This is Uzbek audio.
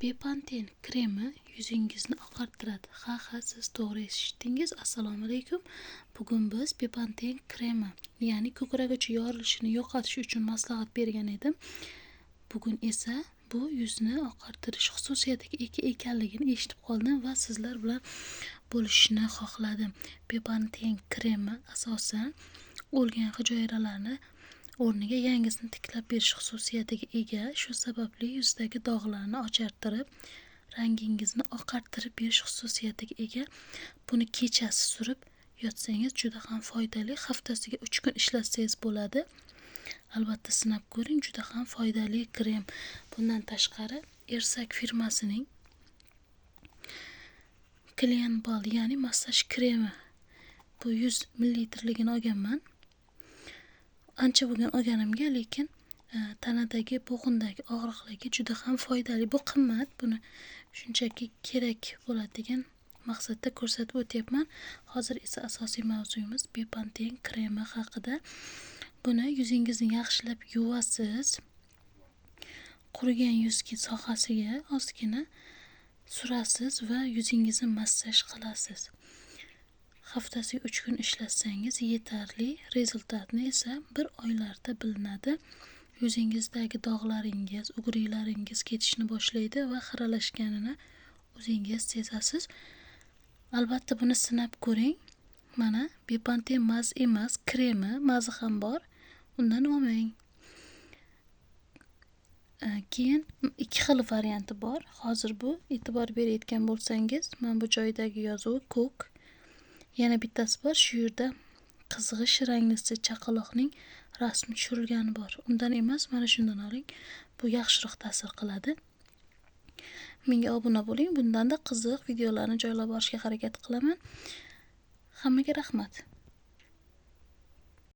Bepanthen kremi yuzingizni oqartiradi. Ha, siz to'g'ri eshitdingiz. Assalomu alaykum. Bugun biz Bepanthen kremi, ya'ni ko'krak uchi yorilishini yo'qotish uchun maslahat bergan edim. Bugun esa bu yuzni oqartirish xususiyatiga ega ekanligini eshitib qoldim va sizlar bilan bo'lishishni xohladim. Bepanthen kremi asosan o'lgan hujayralarni o'rniga yangisini tiklab berish xususiyatiga ega. Shu sababli yuzdagi dog'larni ochartirib, rangingizni oqartirib berish xususiyatiga ega. Buni kechasi surib yotsangiz juda ham foydali. Haftasiga 3 kun ishlatsangiz bo'ladi. Albatta sinab ko'ring, juda ham foydali krem. Bundan tashqari Ersak firmasining Clean Ball, ya'ni massaj kremi. Bu 100 ml olganman. Ancha bo'lgan olganimga, lekin tanadagi, bo'g'indagi og'riqlarga juda ham foydali. Bu qimmat. Buni shunchaki kerak bo'ladi degan maqsadda ko'rsatib o'tyapman. Hozir esa asosiy mavzuyimiz Bepanthen kremi haqida. Buni yuzingizni yaxshilab yuvasiz. Qurigan yuz sohasiga ozgina surasiz va yuzingizni massaj qilasiz. Haftasiga 3 kun ishlatsangiz yetarli. Rezultatni esa 1 oylarda bilinadi. Yuzingizdagi dog'laringiz, ugriklaringiz ketishni boshlaydi va xiralashganini o'zingiz sezasiz. Albatta buni sinab ko'ring. Mana Bepanthen maz emas, kremi, mazi ham bor. Undan olmang. Keyin 2 xil varianti bor. Hozir bu e'tibor berayotgan bo'lsangiz, mana bu joydagi yozuvi ko'k. Yana bittasi bor, shu yerda qizg'ish ranglisi chaqaloqning rasmi tushirilgani bor. Undan emas, mana shundan oling. Bu yaxshiroq ta'sir qiladi. Menga obuna bo'ling. Bundanda qiziq videolarni joylab borishga harakat qilaman. Hammaga rahmat.